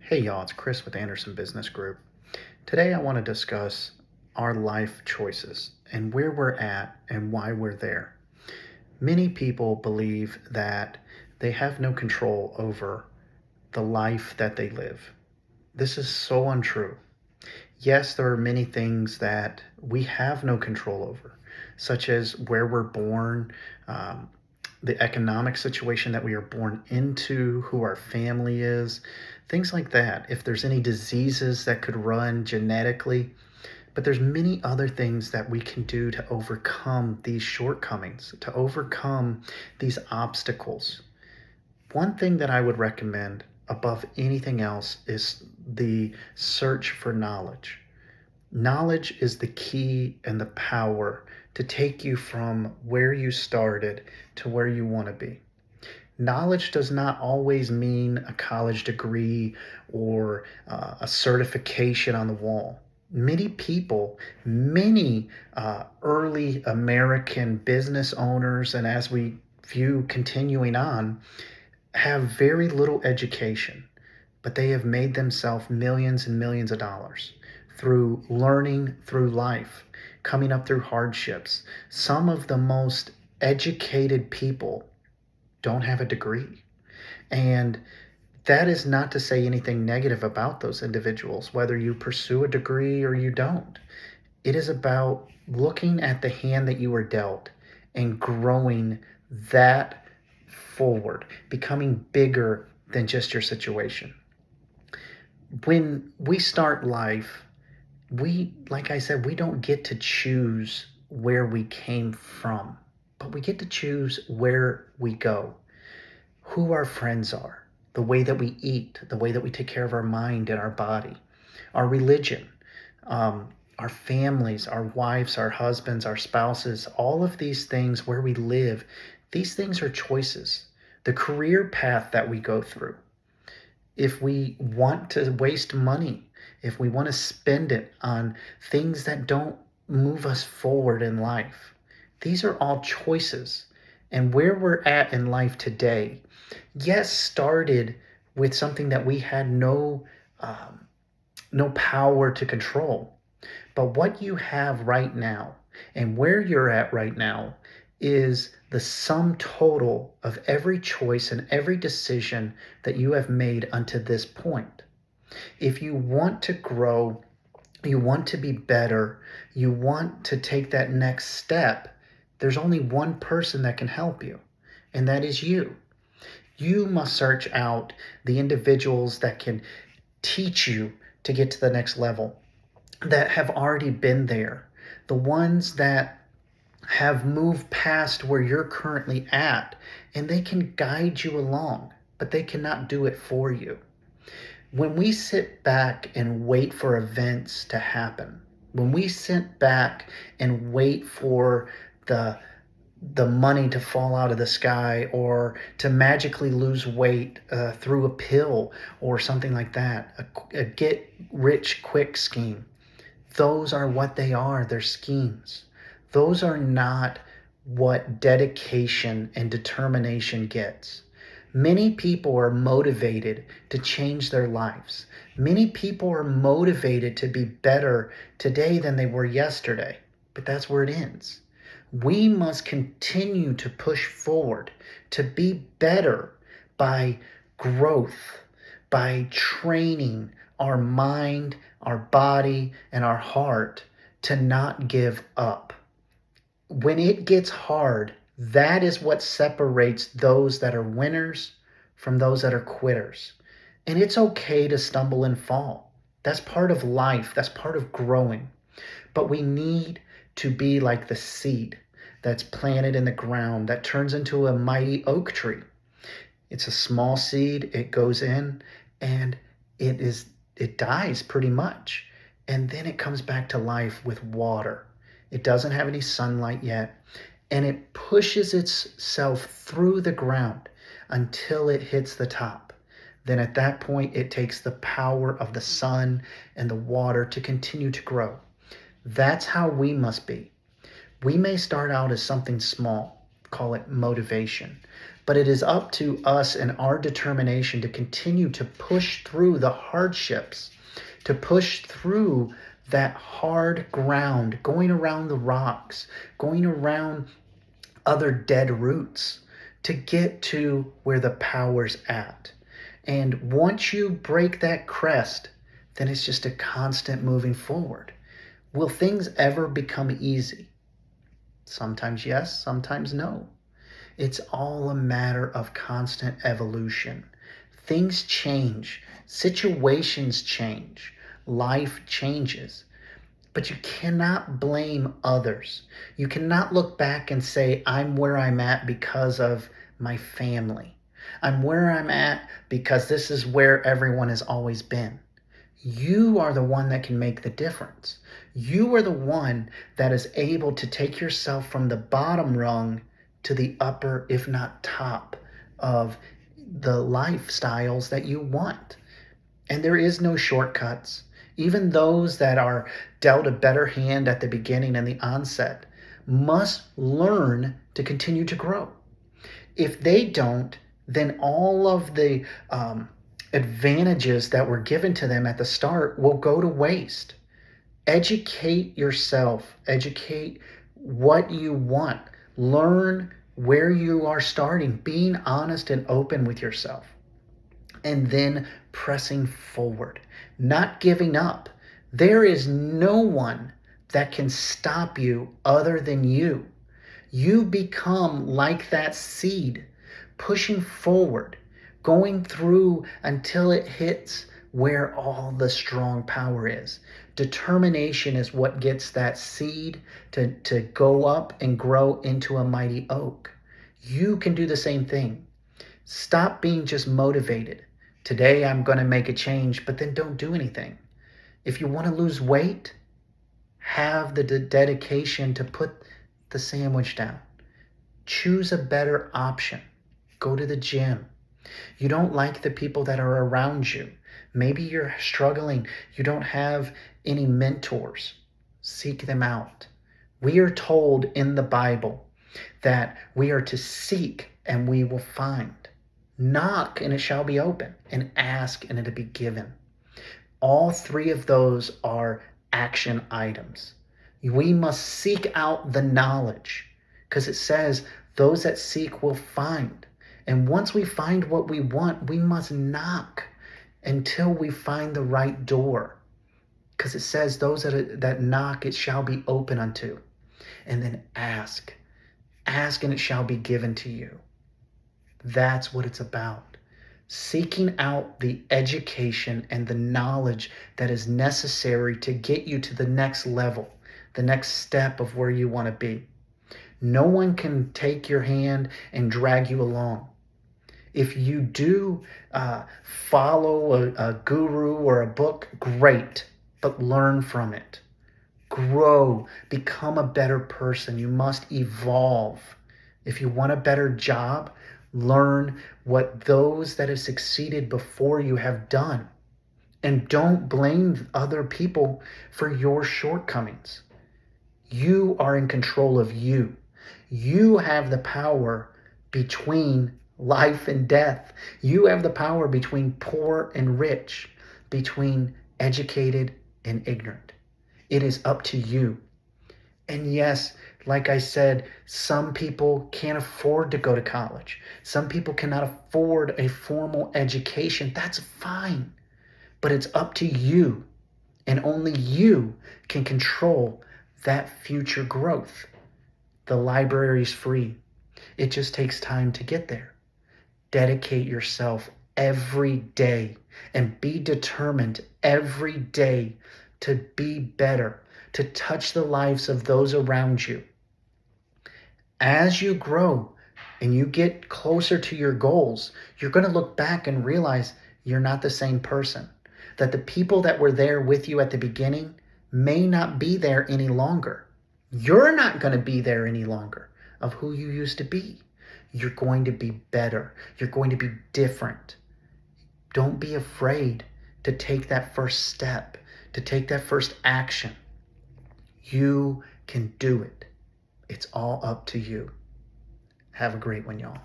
Hey y'all, it's Chris with Anderson Business Group. Today I want to discuss our life choices and where we're at and why we're there. Many people believe that they have no control over the life that they live. This is so untrue. Yes, there are many things that we have no control over, such as where we're born, um, the economic situation that we are born into, who our family is, things like that. If there's any diseases that could run genetically, but there's many other things that we can do to overcome these shortcomings, to overcome these obstacles. One thing that I would recommend above anything else is the search for knowledge. Knowledge is the key and the power to take you from where you started to where you want to be. Knowledge does not always mean a college degree or a certification on the wall. Many people, many early American business owners, and as we view continuing on, have very little education, but they have made themselves millions and millions of dollars through learning through life, coming up through hardships. Some of the most educated people don't have a degree. And that is not to say anything negative about those individuals, whether you pursue a degree or you don't. It is about looking at the hand that you were dealt and growing that forward, becoming bigger than just your situation. When we start life, like I said, we don't get to choose where we came from, but we get to choose where we go, who our friends are, the way that we eat, the way that we take care of our mind and our body, our religion, our families, our wives, our husbands, our spouses, all of these things, where we live, these things are choices. The career path that we go through. If we want to waste money, if we want to spend it on things that don't move us forward in life, these are all choices. And where we're at in life today, yes, started with something that we had no power to control. But what you have right now and where you're at right now is the sum total of every choice and every decision that you have made unto this point. If you want to grow, you want to be better, you want to take that next step, there's only one person that can help you, and that is you. You must search out the individuals that can teach you to get to the next level, that have already been there, the ones that have moved past where you're currently at, and they can guide you along, but they cannot do it for you. When we sit back and wait for events to happen, when we sit back and wait for the money to fall out of the sky or to magically lose weight through a pill or something like that, a get rich quick scheme, those are what they are. They're schemes. Those are not what dedication and determination gets. Many people are motivated to change their lives. Many people are motivated to be better today than they were yesterday, but that's where it ends. We must continue to push forward to be better by growth, by training our mind, our body, and our heart to not give up. When it gets hard, that is what separates those that are winners from those that are quitters. And it's okay to stumble and fall. That's part of life. That's part of growing. But we need to be like the seed that's planted in the ground that turns into a mighty oak tree. It's a small seed, it goes in, and it dies pretty much. And then it comes back to life with water. It doesn't have any sunlight yet, and it pushes itself through the ground until it hits the top. Then at that point, it takes the power of the sun and the water to continue to grow. That's how we must be. We may start out as something small, call it motivation, But it is up to us and our determination to continue to push through the hardships, to push through that hard ground, going around the rocks, going around other dead roots to get to where the power's at. And once you break that crest, then it's just a constant moving forward. Will things ever become easy? Sometimes yes, sometimes no. It's all a matter of constant evolution. Things change, situations change, life changes. But you cannot blame others. You cannot look back and say, I'm where I'm at because of my family. I'm where I'm at because this is where everyone has always been. You are the one that can make the difference. You are the one that is able to take yourself from the bottom rung to the upper, if not top, of the lifestyles that you want. And there is no shortcuts. Even those that are dealt a better hand at the beginning and the onset must learn to continue to grow. If they don't, then all of the advantages that were given to them at the start will go to waste. Educate yourself, educate what you want, learn where you are starting, being honest and open with yourself, and then pressing forward, not giving up. There is no one that can stop you other than you. You become like that seed, pushing forward, going through until it hits where all the strong power is. Determination is what gets that seed to go up and grow into a mighty oak. You can do the same thing. Stop being just motivated. Today I'm going to make a change, but then don't do anything. If you want to lose weight, have the dedication to put the sandwich down. Choose a better option. Go to the gym. You don't like the people that are around you. Maybe you're struggling. You don't have any mentors. Seek them out. We are told in the Bible that we are to seek and we will find. Knock and it shall be open, and ask and it'll be given. All three of those are action items. We must seek out the knowledge because it says those that seek will find. And once we find what we want, we must knock until we find the right door. Because it says those that knock, it shall be open unto. And then ask. Ask and it shall be given to you. That's what it's about. Seeking out the education and the knowledge that is necessary to get you to the next level, the next step of where you want to be. No one can take your hand and drag you along. If you do follow a guru or a book, great, but learn from it. Grow, become a better person. You must evolve. If you want a better job, learn what those that have succeeded before you have done. And don't blame other people for your shortcomings. You are in control of you. You have the power between life and death. You have the power between poor and rich, between educated and ignorant. It is up to you. And yes, like I said, some people can't afford to go to college. Some people cannot afford a formal education. That's fine. But it's up to you. And only you can control that future growth. The library is free. It just takes time to get there. Dedicate yourself every day and be determined every day to be better, to touch the lives of those around you. As you grow and you get closer to your goals, you're going to look back and realize you're not the same person. That the people that were there with you at the beginning may not be there any longer. You're not going to be there any longer of who you used to be. You're going to be better. You're going to be different. Don't be afraid to take that first step, to take that first action. You can do it. It's all up to you. Have a great one, y'all.